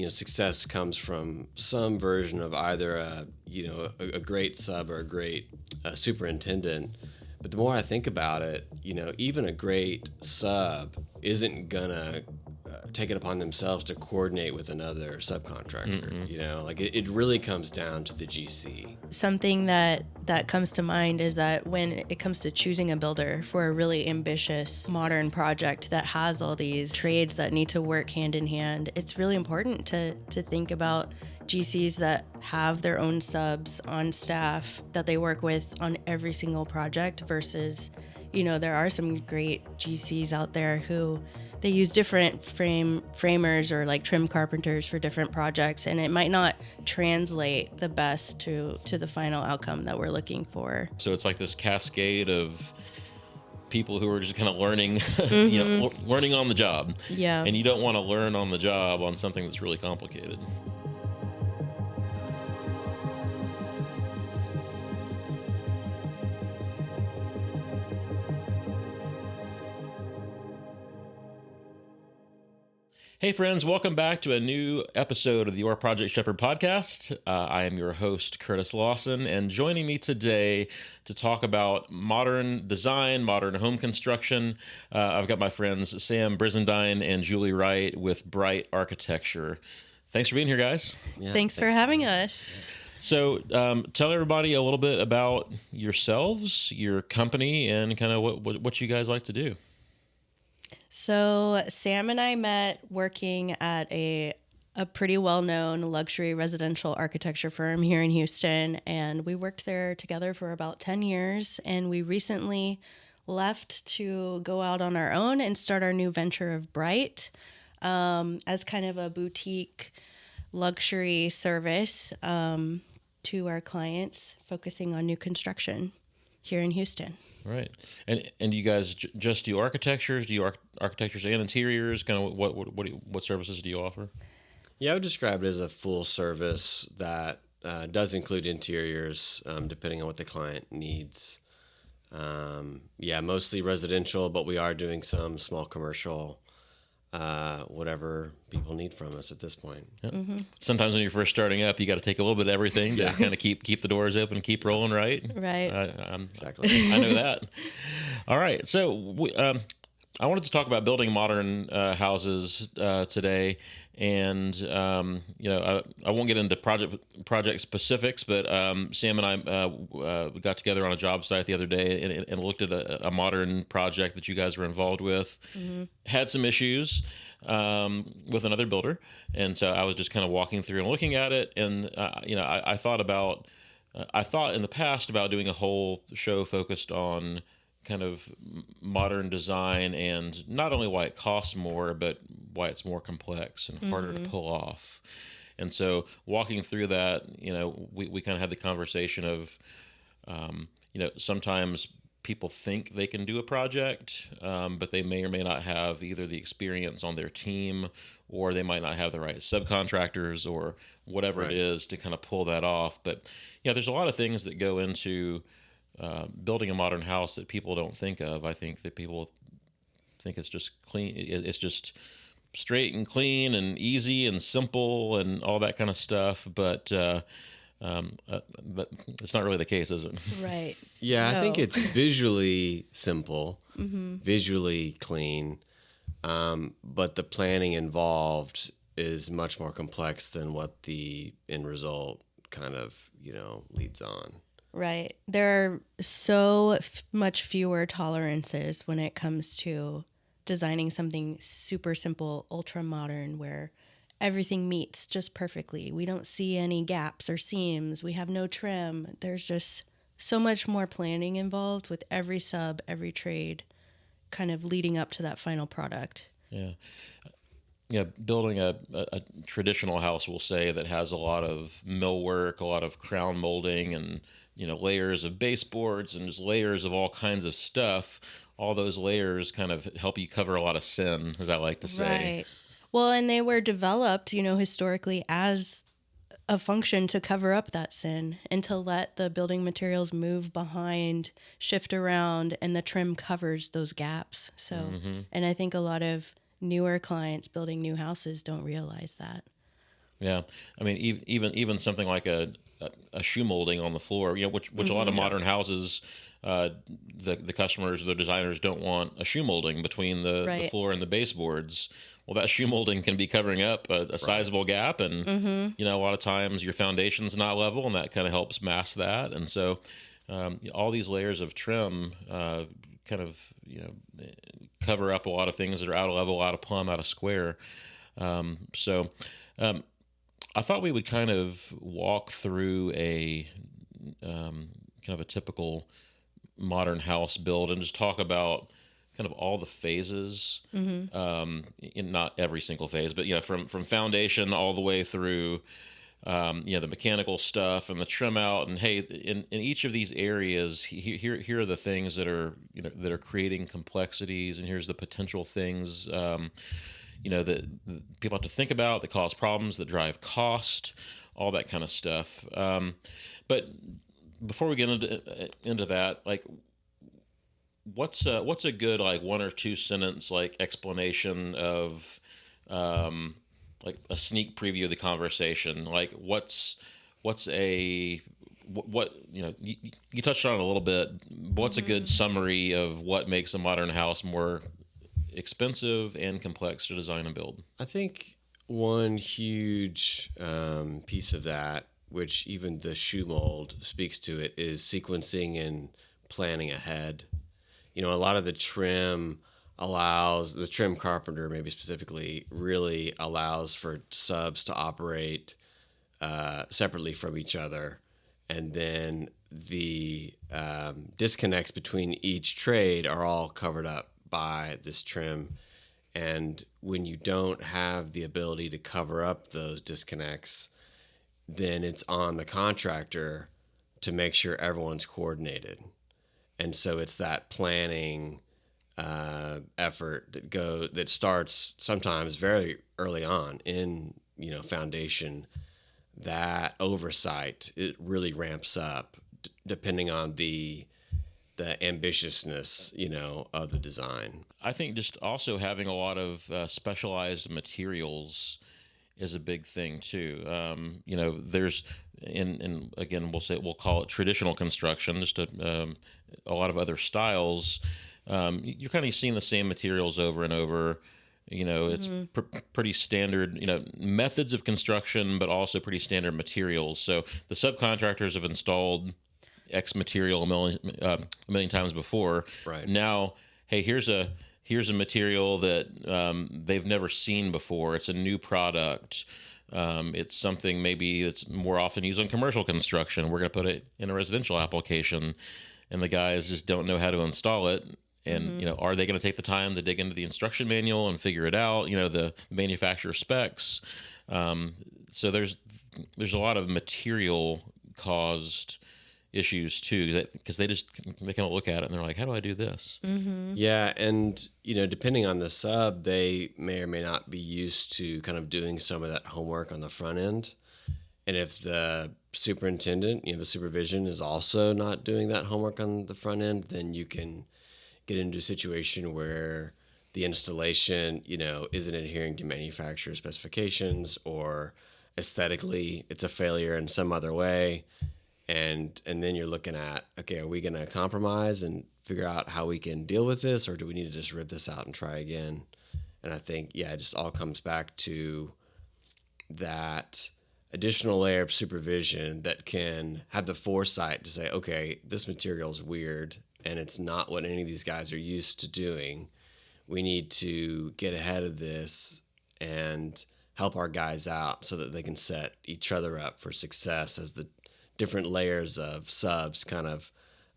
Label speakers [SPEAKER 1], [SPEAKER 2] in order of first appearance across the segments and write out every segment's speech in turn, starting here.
[SPEAKER 1] success comes from some version of either a great sub or a great superintendent. But the more I think about it, even a great sub isn't gonna take it upon themselves to coordinate with another subcontractor. Like it really comes down to the GC.
[SPEAKER 2] Something that comes to mind is that when it comes to choosing a builder for a really ambitious modern project that has all these trades that need to work hand in hand, it's really important to think about GCs that have their own subs on staff that they work with on every single project versus, there are some great GCs out there who they use different framers or like trim carpenters for different projects, and it might not translate the best to the final outcome that we're looking for.
[SPEAKER 3] So it's like this cascade of people who are just kind of learning, learning on the job.
[SPEAKER 2] Yeah.
[SPEAKER 3] And you don't want to learn on the job on something that's really complicated. Hey friends, welcome back to a new episode of the Your Project Shepherd podcast. I am your host, Curtis Lawson, and joining me today to talk about modern design, modern home construction, I've got my friends Sam Brisendine and Julie Wright with Bright Architecture. Thanks for being here, guys.
[SPEAKER 2] Yeah, thanks for having us.
[SPEAKER 3] So tell everybody a little bit about yourselves, your company, and kind of what you guys like to do.
[SPEAKER 2] So Sam and I met working at a pretty well-known luxury residential architecture firm here in Houston, and we worked there together for about 10 years, and we recently left to go out on our own and start our new venture of Bright as kind of a boutique luxury service to our clients, focusing on new construction here in Houston.
[SPEAKER 3] Right. And you guys just do architectures? Do you architectures and interiors? Kind of what services do you offer?
[SPEAKER 1] Yeah, I would describe it as a full service that does include interiors, depending on what the client needs. Mostly residential, but we are doing some small commercial, whatever people need from us at this point.
[SPEAKER 3] Yep. Mm-hmm. Sometimes when you're first starting up, you got to take a little bit of everything to kind of keep the doors open and keep rolling, right?
[SPEAKER 2] Right.
[SPEAKER 1] Exactly.
[SPEAKER 3] I know that. All right. So I wanted to talk about building modern houses today, and I won't get into project specifics, but Sam and I we got together on a job site the other day and looked at a modern project that you guys were involved with. Mm-hmm. Had some issues with another builder, and so I was just kind of walking through and looking at it, and I thought in the past about doing a whole show focused on kind of modern design, and not only why it costs more, but why it's more complex and harder to pull off. And so walking through that, we kind of had the conversation of, sometimes people think they can do a project, but they may or may not have either the experience on their team, or they might not have the right subcontractors or whatever Right. It is to kind of pull that off. But, there's a lot of things that go into building a modern house that people don't think of. I think that people think it's just clean. It's just straight and clean and easy and simple and all that kind of stuff. But it's not really the case, is it?
[SPEAKER 2] Right.
[SPEAKER 1] Yeah, no. I think it's visually simple, visually clean, but the planning involved is much more complex than what the end result kind of, leads on.
[SPEAKER 2] Right. There are so much fewer tolerances when it comes to designing something super simple, ultra modern, where everything meets just perfectly. We don't see any gaps or seams. We have no trim. There's just so much more planning involved with every sub, every trade, kind of leading up to that final product.
[SPEAKER 3] Yeah. Yeah, building a traditional house, we'll say, that has a lot of millwork, a lot of crown molding, and layers of baseboards and just layers of all kinds of stuff. All those layers kind of help you cover a lot of sin, as I like to say.
[SPEAKER 2] Right. Well, and they were developed, historically as a function to cover up that sin and to let the building materials move behind, shift around, and the trim covers those gaps. So, and I think a lot of newer clients building new houses don't realize that.
[SPEAKER 3] Yeah, I mean, even something like a shoe molding on the floor, which a lot of modern houses, the customers, the designers don't want a shoe molding between the
[SPEAKER 2] Right.
[SPEAKER 3] floor and the baseboards. Well, that shoe molding can be covering up a sizable gap, and a lot of times your foundation's not level, and that kind of helps mask that. And so, all these layers of trim kind of cover up a lot of things that are out of level, out of plumb, out of square. So. I thought we would kind of walk through a kind of a typical modern house build and just talk about kind of all the phases, in not every single phase, but from foundation all the way through the mechanical stuff and the trim out. And hey, in each of these areas, here are the things that are that are creating complexities, and here's the potential things that people have to think about, that cause problems, that drive cost, all that kind of stuff. But before we get into that, like, what's a good, like, one or two sentence, like, explanation of like a sneak preview of the conversation? Like, what you touched on it a little bit. What's a good summary of what makes a modern house more expensive and complex to design and build?
[SPEAKER 1] I think one huge piece of that, which even the shoe mold speaks to it, is sequencing and planning ahead. A lot of the trim carpenter, maybe specifically, really allows for subs to operate separately from each other. And then the disconnects between each trade are all covered up by this trim. And when you don't have the ability to cover up those disconnects, then it's on the contractor to make sure everyone's coordinated. And so it's that planning effort that starts sometimes very early on in foundation. That oversight, it really ramps up depending on the ambitiousness, of the design.
[SPEAKER 3] I think just also having a lot of specialized materials is a big thing too. There's again, we'll call it traditional construction, just a lot of other styles. You're kind of seeing the same materials over and over. It's pretty standard, methods of construction, but also pretty standard materials. So the subcontractors have installed X material a million times before.
[SPEAKER 1] Right.
[SPEAKER 3] Now, hey, here's a material that they've never seen before. It's a new product. It's something maybe that's more often used on commercial construction. We're going to put it in a residential application, and the guys just don't know how to install it. And are they going to take the time to dig into the instruction manual and figure it out? The manufacturer specs. So there's a lot of material caused issues too, because they kind of look at it and they're like, how do I do this?
[SPEAKER 1] Yeah. And depending on the sub, they may or may not be used to kind of doing some of that homework on the front end. And if the superintendent, the supervision, is also not doing that homework on the front end, then you can get into a situation where the installation isn't adhering to manufacturer specifications, or aesthetically it's a failure in some other way. And then you're looking at, okay, are we going to compromise and figure out how we can deal with this, or do we need to just rip this out and try again? And I think, it just all comes back to that additional layer of supervision that can have the foresight to say, okay, this material is weird and it's not what any of these guys are used to doing. We need to get ahead of this and help our guys out so that they can set each other up for success as the different layers of subs kind of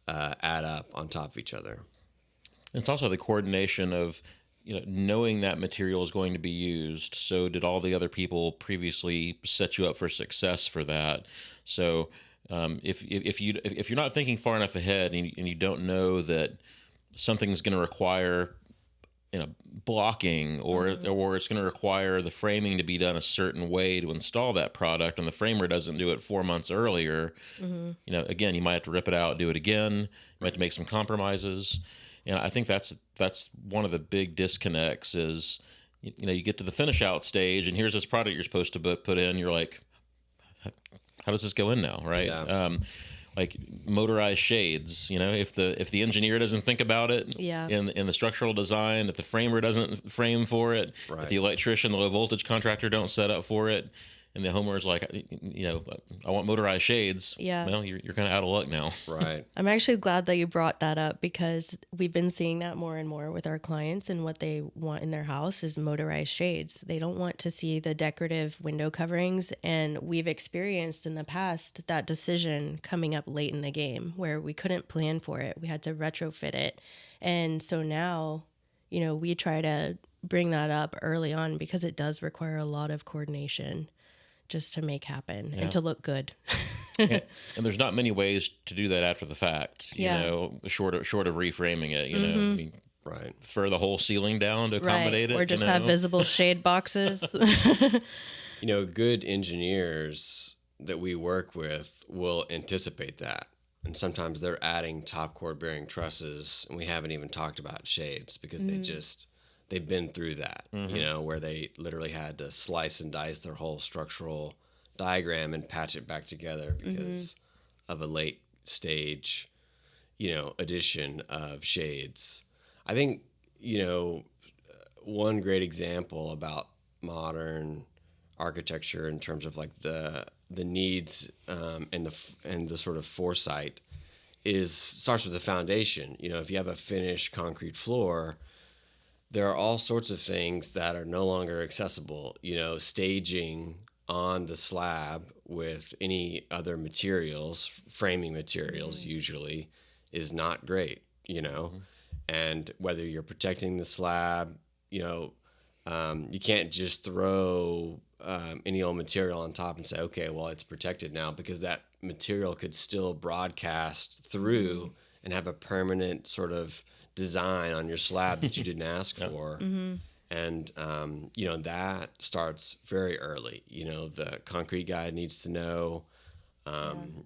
[SPEAKER 1] add up on top of each other.
[SPEAKER 3] It's also the coordination of, knowing that material is going to be used. So did all the other people previously set you up for success for that? So if you're not thinking far enough ahead and you don't know that something's going to require blocking, or it's going to require the framing to be done a certain way to install that product, and the framer doesn't do it 4 months earlier, again, you might have to rip it out, do it again. You might have to make some compromises. And I think that's one of the big disconnects is, you get to the finish out stage, and here's this product you're supposed to put in. You're like, how does this go in now, right?
[SPEAKER 1] Yeah.
[SPEAKER 3] Like motorized shades, if the engineer doesn't think about it,
[SPEAKER 2] Yeah.
[SPEAKER 3] in the structural design, if the framer doesn't frame for it,
[SPEAKER 1] Right.
[SPEAKER 3] if the electrician, the low voltage contractor don't set up for it, and the homeowner's like, I want motorized shades.
[SPEAKER 2] Yeah.
[SPEAKER 3] Well, you're kind of out of luck now.
[SPEAKER 1] Right.
[SPEAKER 2] I'm actually glad that you brought that up, because we've been seeing that more and more with our clients, and what they want in their house is motorized shades. They don't want to see the decorative window coverings, and we've experienced in the past that decision coming up late in the game where we couldn't plan for it. We had to retrofit it. And so now, we try to bring that up early on, because it does require a lot of coordination just to make happen and to look good.
[SPEAKER 3] and there's not many ways to do that after the fact,
[SPEAKER 2] Yeah.
[SPEAKER 3] short of reframing it,
[SPEAKER 2] Mm-hmm.
[SPEAKER 3] I mean,
[SPEAKER 1] Right.
[SPEAKER 3] fur the whole ceiling down to accommodate it.
[SPEAKER 2] Or just have visible shade boxes.
[SPEAKER 1] Good engineers that we work with will anticipate that. And sometimes they're adding top cord bearing trusses, and we haven't even talked about shades, because they've been through that, where they literally had to slice and dice their whole structural diagram and patch it back together because of a late stage, addition of shades. I think, one great example about modern architecture in terms of like the needs and the sort of foresight starts with the foundation. If you have a finished concrete floor, there are all sorts of things that are no longer accessible. Staging on the slab with any other materials, framing materials usually, is not great, And whether you're protecting the slab, you can't just throw any old material on top and say, okay, well, it's protected now, because that material could still broadcast through and have a permanent sort of design on your slab that you didn't ask for. And, that starts very early. The concrete guy needs to know.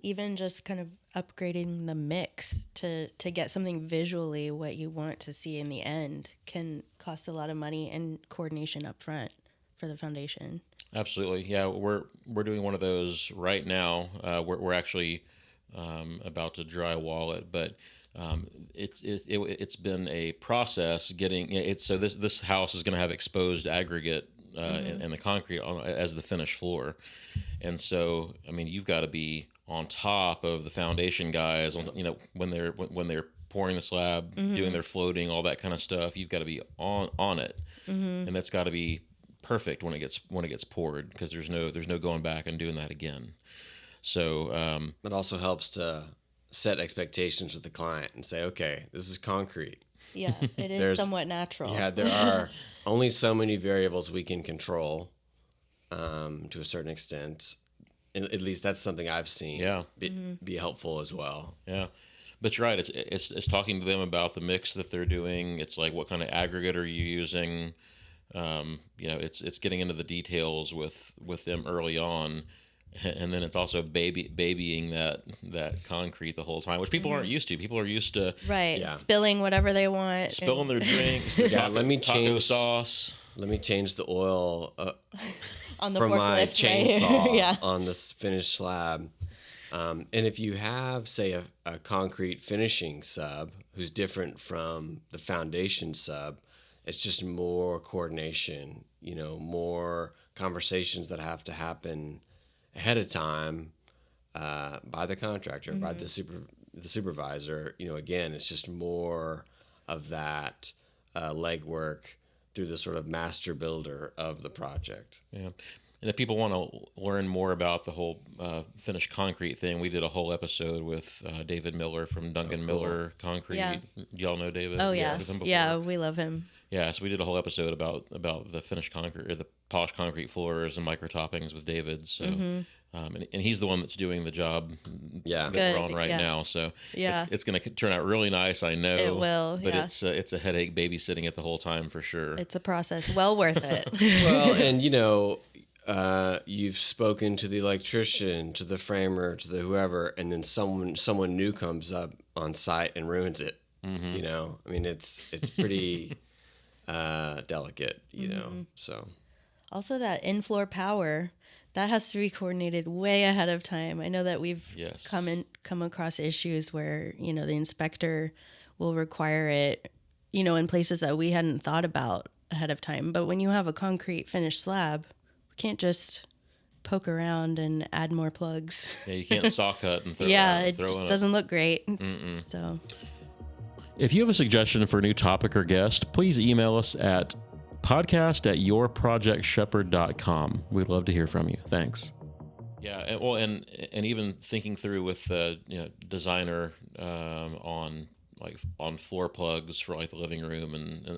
[SPEAKER 2] Even just kind of upgrading the mix to get something visually what you want to see in the end can cost a lot of money and coordination up front for the foundation.
[SPEAKER 3] Absolutely. Yeah, we're doing one of those right now. We're actually about to drywall it, but it's been a process getting it. So this house is going to have exposed aggregate and the concrete as the finished floor, and so you've got to be on top of the foundation guys. When they're pouring the slab, doing their floating, all that kind of stuff. You've got to be on it, and that's got to be perfect when it gets poured, because there's no going back and doing that again. So
[SPEAKER 1] it also helps to set expectations with the client and say, okay, this is concrete.
[SPEAKER 2] Yeah, it is somewhat natural.
[SPEAKER 1] Yeah, there are only so many variables we can control to a certain extent. At least that's something I've seen be helpful as well.
[SPEAKER 3] Yeah. But you're right. It's talking to them about the mix that they're doing. It's like, what kind of aggregate are you using? It's getting into the details with them early on, and then it's also babying that concrete the whole time, which people aren't used to. People are used to
[SPEAKER 2] spilling whatever they want,
[SPEAKER 3] spilling their drinks. Their taco sauce.
[SPEAKER 1] Let me change the oil
[SPEAKER 2] on the
[SPEAKER 1] from my chainsaw
[SPEAKER 2] right?
[SPEAKER 1] on this finished slab. And if you have, say, a concrete finishing sub who's different from the foundation sub, it's just more coordination, more conversations that have to happen ahead of time by the contractor, by the supervisor. Again, it's just more of that legwork through the sort of master builder of the project.
[SPEAKER 3] Yeah. And if people want to learn more about the whole finished concrete thing, we did a whole episode with David Miller from Duncan Miller Concrete.
[SPEAKER 2] Yeah.
[SPEAKER 3] Y'all know David?
[SPEAKER 2] Oh, yes. Yeah, we love him.
[SPEAKER 3] Yeah, so we did a whole episode about the finished concrete, or the polished concrete floors and micro toppings with David. So, and he's the one that's doing the job that we're on right now. So it's going to turn out really nice, I know.
[SPEAKER 2] It will,
[SPEAKER 3] but it's a headache babysitting it the whole time for sure.
[SPEAKER 2] It's a process, well worth it.
[SPEAKER 1] Well, and you've spoken to the electrician, to the framer, to the whoever, and then someone new comes up on site and ruins it. It's pretty delicate, you know. So
[SPEAKER 2] Also, that in-floor power, that has to be coordinated way ahead of time. I know that we've come across issues where, you know, the inspector will require it, you know, in places that we hadn't thought about ahead of time. But when you have a concrete finished slab, we can't just poke around and add more plugs.
[SPEAKER 3] Yeah, you can't saw cut and throw
[SPEAKER 2] it just doesn't look great. So
[SPEAKER 3] if you have a suggestion for a new topic or guest, please email us at podcast@yourprojectshepherd.com. We'd love to hear from you. Thanks. Yeah, and even thinking through with designer on floor plugs for like the living room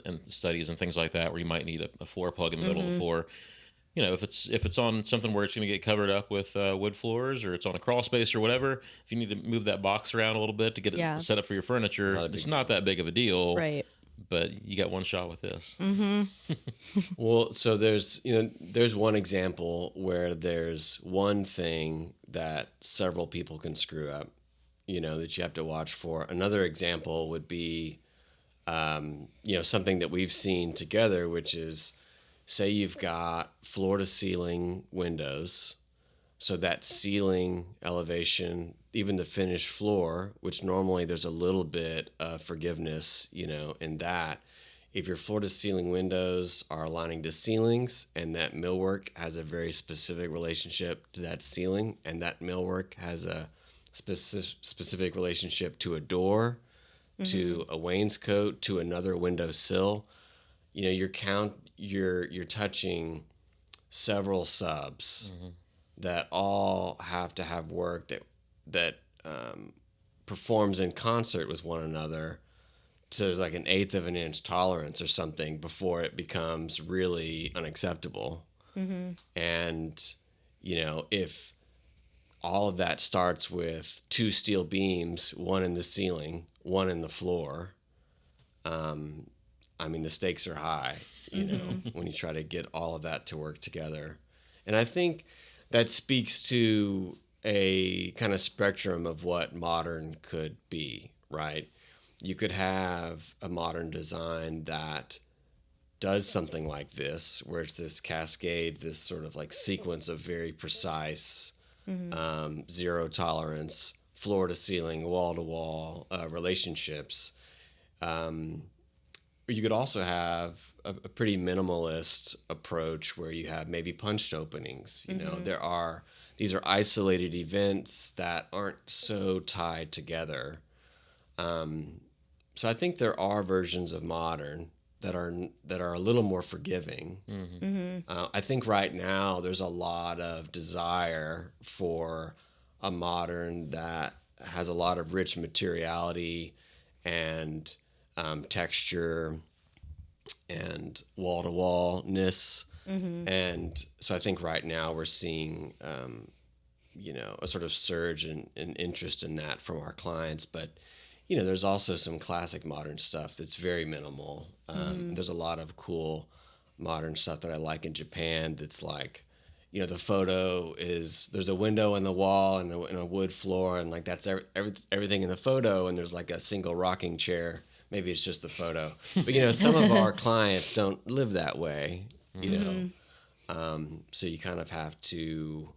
[SPEAKER 3] and studies and things like that, where you might need a floor plug in the middle of the floor. You know, if it's on something where it's going to get covered up with wood floors, or it's on a crawl space or whatever, if you need to move that box around a little bit to get it set up for your furniture, it's not that big of a deal.
[SPEAKER 2] Right.
[SPEAKER 3] But you got one shot with this.
[SPEAKER 1] Well, so there's one example where there's one thing that several people can screw up, you know, that you have to watch for. Another example would be, something that we've seen together, which is, say you've got floor to ceiling windows. So that ceiling elevation, even the finished floor, which normally there's a little bit of forgiveness, you know, in that. If your floor to ceiling windows are aligning to ceilings and that millwork has a very specific relationship to that ceiling, and that millwork has a specific relationship to a door, to a wainscot, to another window sill, you know, you're touching several subs that all have to have work that performs in concert with one another to like an eighth of an inch tolerance or something before it becomes really unacceptable. And, you know, if all of that starts with two steel beams, one in the ceiling, one in the floor, I mean, the stakes are high, you know, when you try to get all of that to work together. And I think that speaks to a kind of spectrum of what modern could be, right? You could have a modern design that does something like this, where it's this cascade, this sort of like sequence of very precise, zero tolerance, floor to ceiling, wall to wall relationships. You could also have a pretty minimalist approach where you have maybe punched openings. You know, these are isolated events that aren't so tied together. So I think there are versions of modern that are a little more forgiving. I think right now there's a lot of desire for a modern that has a lot of rich materiality and texture and wall-to-wallness. And so I think right now we're seeing, a sort of surge in interest in that from our clients. But, you know, there's also some classic modern stuff that's very minimal. There's a lot of cool modern stuff that I like in Japan that's like, you know, the photo is, there's a window in the wall and a wood floor, and like that's everything in the photo, and there's like a single rocking chair. Maybe it's just the photo. But, you know, some of our clients don't live that way, you know. So you kind of have to,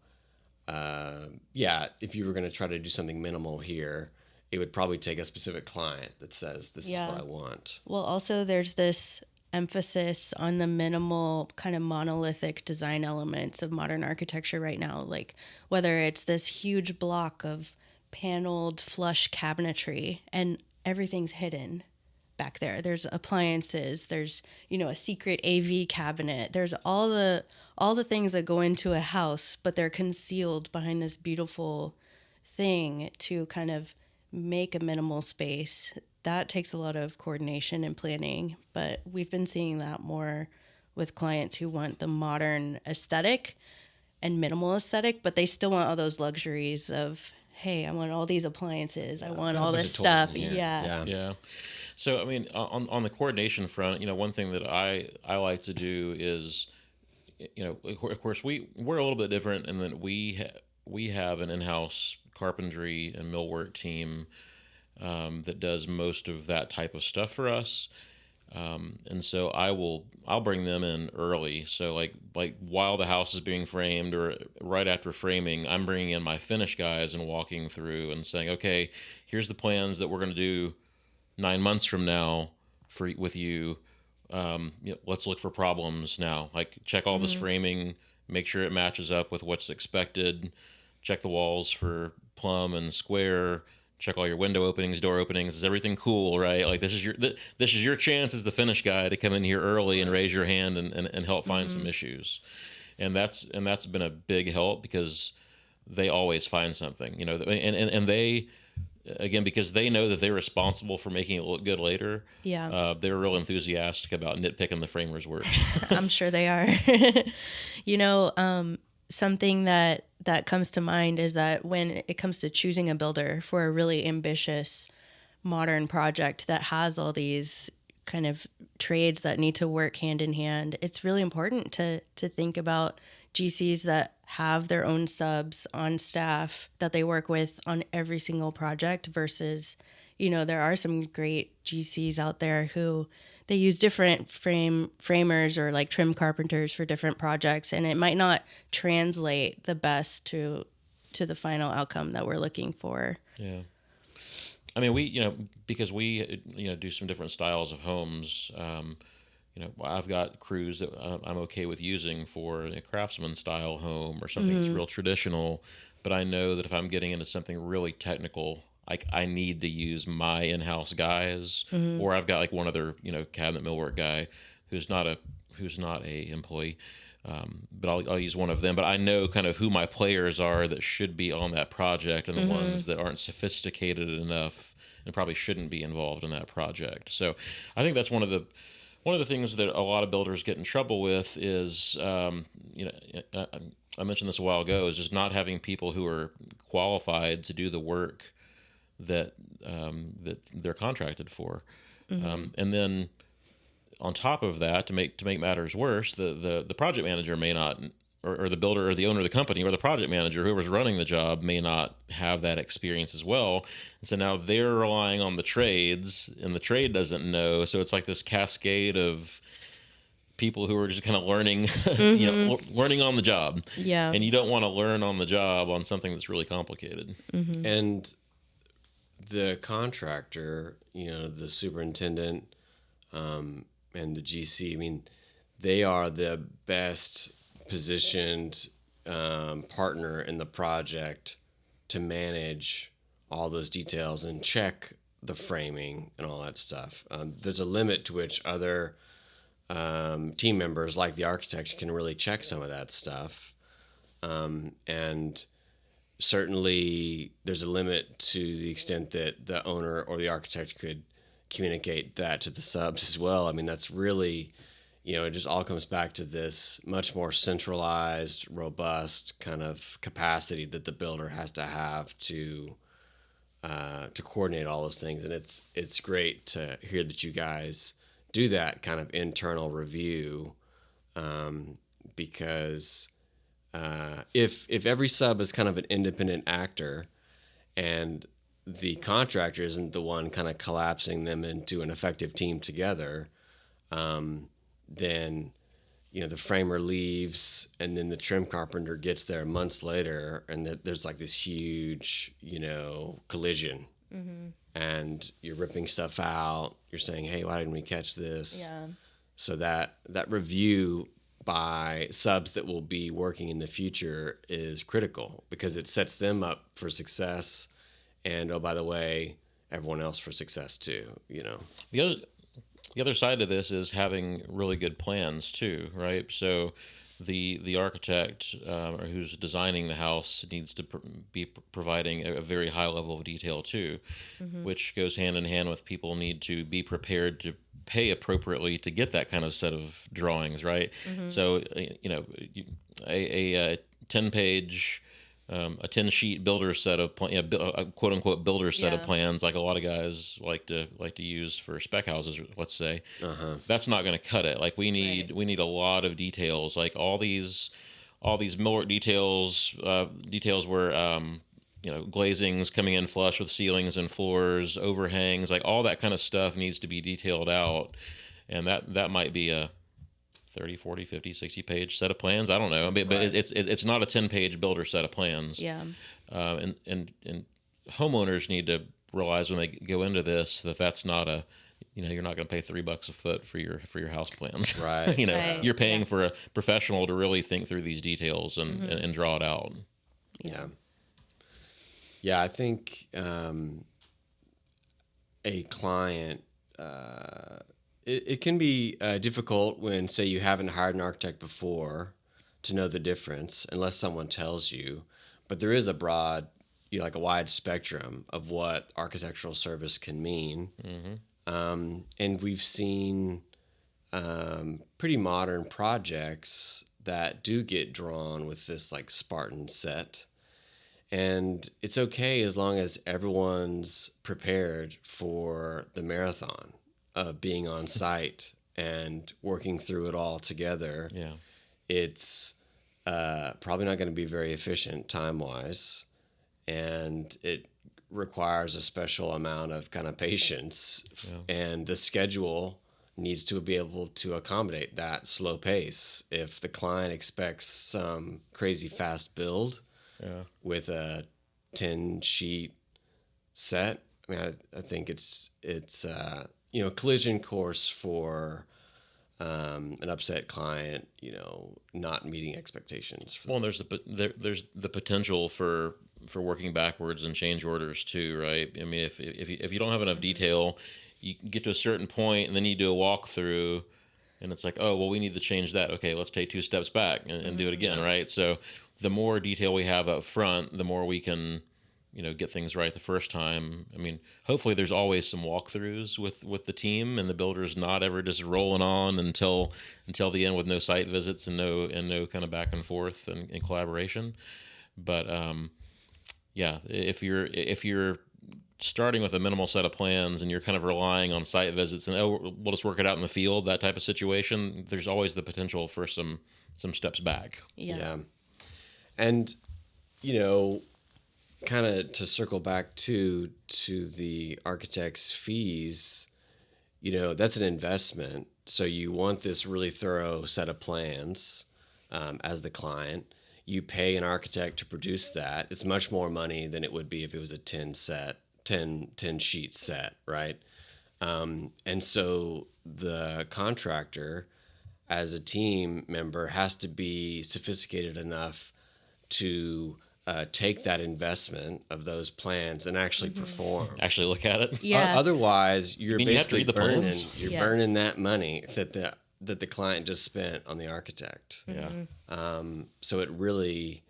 [SPEAKER 1] if you were going to try to do something minimal here, it would probably take a specific client that says, this is what I want.
[SPEAKER 2] Well, also there's this emphasis on the minimal kind of monolithic design elements of modern architecture right now. Like whether it's this huge block of paneled flush cabinetry and everything's hidden back there. There's appliances, there's, you know, a secret AV cabinet. There's all the things that go into a house, but they're concealed behind this beautiful thing to kind of make a minimal space. That takes a lot of coordination and planning, but we've been seeing that more with clients who want the modern aesthetic and minimal aesthetic, but they still want all those luxuries of, hey, I want all these appliances. I want all this stuff.
[SPEAKER 3] Yeah. So, I mean, on the coordination front, you know, one thing that I like to do is, you know, of course, we're a little bit different in that we have an in-house carpentry and millwork team that does most of that type of stuff for us. And so I'll bring them in early. So like while the house is being framed or right after framing, I'm bringing in my finish guys and walking through and saying, okay, here's the plans that we're going to do 9 months from now with you. Let's look for problems now. Like check all this framing, make sure it matches up with what's expected. Check the walls for plumb and square. Check all your window openings, door openings. Is everything cool, right? Like this is your chance as the finish guy to come in here early and raise your hand and help find some issues. And that's been a big help because they always find something, and they, again, because they know that they're responsible for making it look good later.
[SPEAKER 2] Yeah.
[SPEAKER 3] They're real enthusiastic about nitpicking the framers' work.
[SPEAKER 2] I'm sure they are. Something that comes to mind is that when it comes to choosing a builder for a really ambitious modern project that has all these kind of trades that need to work hand in hand, it's really important to think about GCs that have their own subs on staff that they work with on every single project versus, there are some great GCs out there who they use different framers or like trim carpenters for different projects, and it might not translate the best to the final outcome that we're looking for.
[SPEAKER 3] Yeah. I mean, because we do some different styles of homes. I've got crews that I'm okay with using for a craftsman style home or something that's real traditional, but I know that if I'm getting into something really technical, like I need to use my in-house guys, or I've got like one other, cabinet millwork guy who's not a employee, but I'll use one of them. But I know kind of who my players are that should be on that project and the ones that aren't sophisticated enough and probably shouldn't be involved in that project. So I think that's one of the things that a lot of builders get in trouble with is, I mentioned this a while ago, is just not having people who are qualified to do the work that they're contracted for. And then on top of that, to make matters worse, the project manager may not, or the builder or the owner of the company or the project manager, whoever's running the job, may not have that experience as well. And so now they're relying on the trades and the trade doesn't know. So it's like this cascade of people who are just kind of learning, learning on the job.
[SPEAKER 2] Yeah.
[SPEAKER 3] And you don't want to learn on the job on something that's really complicated.
[SPEAKER 1] And the contractor, the superintendent, and the GC, I mean, they are the best positioned partner in the project to manage all those details and check the framing and all that stuff. There's a limit to which other team members, like the architect, can really check some of that stuff. And certainly there's a limit to the extent that the owner or the architect could communicate that to the subs as well. I mean, that's really, it just all comes back to this much more centralized, robust kind of capacity that the builder has to have to coordinate all those things. And it's great to hear that you guys do that kind of internal review, because if every sub is kind of an independent actor and the contractor isn't the one kind of collapsing them into an effective team together, then the framer leaves and then the trim carpenter gets there months later, and there's like this huge collision. And you're ripping stuff out, you're saying, hey, why didn't we catch this?
[SPEAKER 2] Yeah.
[SPEAKER 1] So that review by subs that will be working in the future is critical because it sets them up for success, and oh, by the way, everyone else for success too.
[SPEAKER 3] The other side of this is having really good plans too, right? So the architect who's designing the house needs to be providing a very high level of detail too, which goes hand in hand with people need to be prepared to pay appropriately to get that kind of set of drawings, right? So a 10-page a 10-sheet builder set of a quote unquote builder set of plans, like a lot of guys like to use for spec houses, let's say. That's not going to cut it. Like we need a lot of details, like all these millwork details where glazing's coming in flush with ceilings and floors, overhangs, like all that kind of stuff needs to be detailed out. and that might be a 30, 40, 50, 60 page set of plans. I don't know. But
[SPEAKER 1] Right.
[SPEAKER 3] it's not a 10-page builder set of plans.
[SPEAKER 2] Yeah.
[SPEAKER 3] And homeowners need to realize when they go into this that's not a, you're not going to pay $3 a foot for your house plans.
[SPEAKER 1] Right.
[SPEAKER 2] Right.
[SPEAKER 3] You're paying
[SPEAKER 2] Yeah.
[SPEAKER 3] for a professional to really think through these details and draw it out.
[SPEAKER 1] Yeah. Yeah, I think a client, it can be difficult when, say, you haven't hired an architect before to know the difference unless someone tells you. But there is a broad, like a wide spectrum of what architectural service can mean. And we've seen pretty modern projects that do get drawn with this like Spartan set. And it's okay as long as everyone's prepared for the marathon of being on site and working through it all together.
[SPEAKER 3] Yeah.
[SPEAKER 1] It's probably not going to be very efficient time-wise, and it requires a special amount of kind of patience, and the schedule needs to be able to accommodate that slow pace. If the client expects some crazy fast build with a 10-sheet set, I mean, I think it's collision course for an upset client, not meeting expectations.
[SPEAKER 3] Well, and there's the potential for working backwards and change orders too, right? I mean, if you don't have enough detail, you get to a certain point and then you do a walkthrough, and it's like, oh, well, we need to change that. Okay, let's take 2 steps back and do it again, right? So the more detail we have up front, the more we can, get things right the first time. I mean, hopefully there's always some walkthroughs with the team, and the builder's not ever just rolling on until the end with no site visits and no kind of back and forth and collaboration. But if you're starting with a minimal set of plans and you're kind of relying on site visits and we'll just work it out in the field, that type of situation, there's always the potential for some steps back.
[SPEAKER 2] Yeah.
[SPEAKER 1] And kind of to circle back to the architect's fees, that's an investment. So you want this really thorough set of plans as the client. You pay an architect to produce that. It's much more money than it would be if it was a 10 sheet set, right? And so the contractor, as a team member, has to be sophisticated enough to take that investment of those plans and actually perform.
[SPEAKER 3] Actually look at it.
[SPEAKER 2] Yeah.
[SPEAKER 1] Otherwise, you're
[SPEAKER 3] You have to
[SPEAKER 1] basically
[SPEAKER 3] read the plans?
[SPEAKER 1] burning that money that the client just spent on the architect.
[SPEAKER 3] Yeah.
[SPEAKER 1] So it really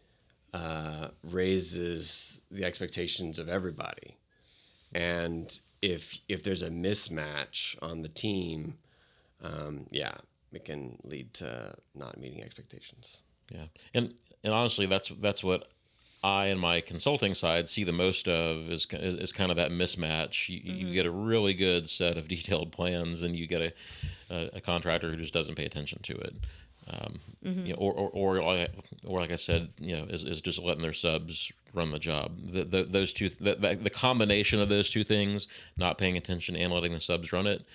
[SPEAKER 1] raises the expectations of everybody. And if there's a mismatch on the team, it can lead to not meeting expectations.
[SPEAKER 3] Yeah. And honestly, that's what I and my consulting side see the most of is kind of that mismatch. You get a really good set of detailed plans, and you get a contractor who just doesn't pay attention to it, or like I said, is just letting their subs run the job. Those two, the combination of those two things, not paying attention and letting the subs run it,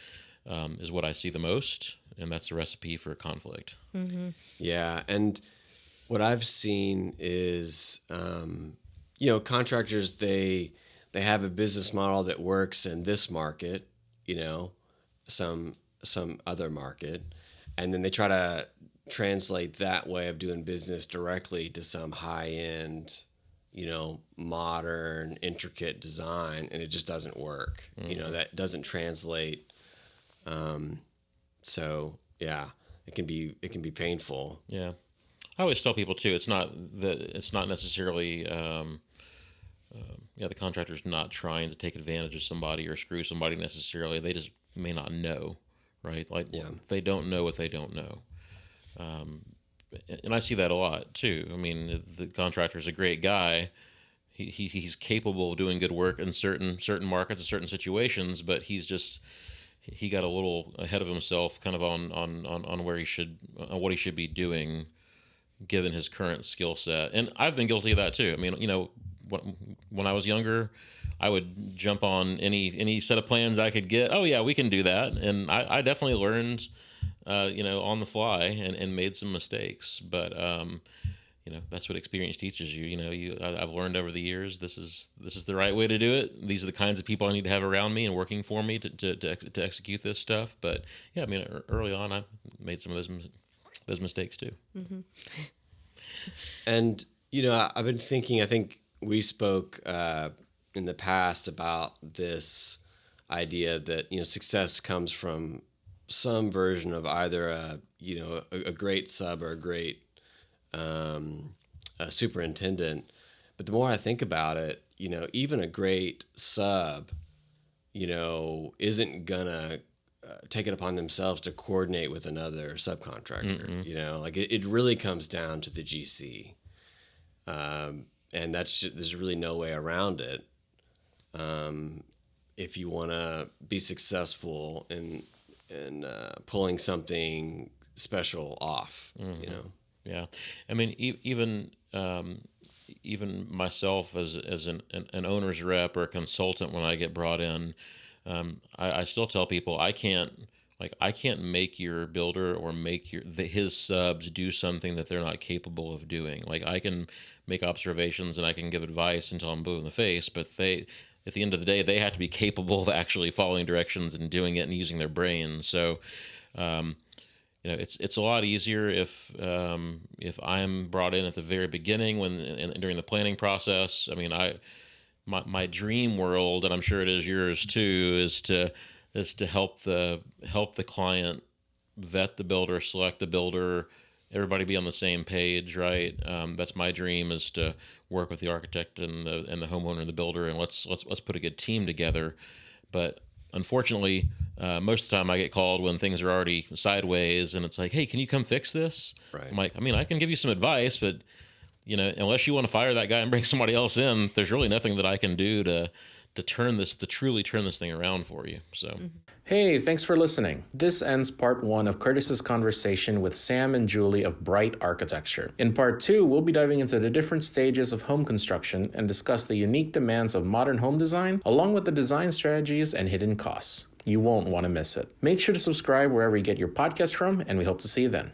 [SPEAKER 3] is what I see the most, and that's the recipe for conflict.
[SPEAKER 1] Yeah, and what I've seen is, contractors, they have a business model that works in this market, some other market, and then they try to translate that way of doing business directly to some high-end, modern, intricate design, and it just doesn't work. That doesn't translate. So yeah, it can be painful.
[SPEAKER 3] Yeah. I always tell people too, it's not necessarily, the contractor's not trying to take advantage of somebody or screw somebody necessarily. They just may not know, right? Like they don't know what they don't know. And I see that a lot too. I mean, the contractor's a great guy. He's capable of doing good work in certain markets and certain situations, but he got a little ahead of himself kind of on where what he should be doing given his current skill set. And I've been guilty of that too. I mean, when I was younger, I would jump on any set of plans I could get. Oh yeah, we can do that. And I definitely learned, on the fly and made some mistakes. But that's what experience teaches you. I've learned over the years this is the right way to do it. These are the kinds of people I need to have around me and working for me to execute this stuff. But yeah, I mean, early on I made some of those mistakes too.
[SPEAKER 2] Mm-hmm.
[SPEAKER 1] And I've been thinking. I think we spoke in the past about this idea that success comes from some version of either a great sub or a great a superintendent. But the more I think about it, even a great sub, isn't gonna take it upon themselves to coordinate with another subcontractor.
[SPEAKER 3] Mm-mm.
[SPEAKER 1] Like it really comes down to the GC, and there's really no way around it. If you want to be successful in pulling something special off,
[SPEAKER 3] Mm-hmm. Yeah, I mean, even myself as an owner's rep or a consultant, when I get brought in, I still tell people I can't make your builder or make his subs do something that they're not capable of doing. Like, I can make observations and I can give advice until I'm blue in the face, but at the end of the day, they have to be capable of actually following directions and doing it and using their brains. So, it's a lot easier if I'm brought in at the very beginning during the planning process. I mean, my dream world, and I'm sure it is yours too, is to help the client vet the builder, select the builder, everybody be on the same page, right? That's my dream, is to work with the architect and the homeowner and the builder, and let's put a good team together. But unfortunately, most of the time I get called when things are already sideways, and it's like, hey, can you come fix this?
[SPEAKER 1] Right.
[SPEAKER 3] I'm like, I mean, I can give you some advice, but unless you want to fire that guy and bring somebody else in, there's really nothing that I can do to truly turn this thing around for you. So,
[SPEAKER 4] Hey, thanks for listening. This ends part 1 of Curtis's conversation with Sam and Julie of Wright Architecture. In part 2, we'll be diving into the different stages of home construction and discuss the unique demands of modern home design, along with the design strategies and hidden costs. You won't want to miss it. Make sure to subscribe wherever you get your podcast from, and we hope to see you then.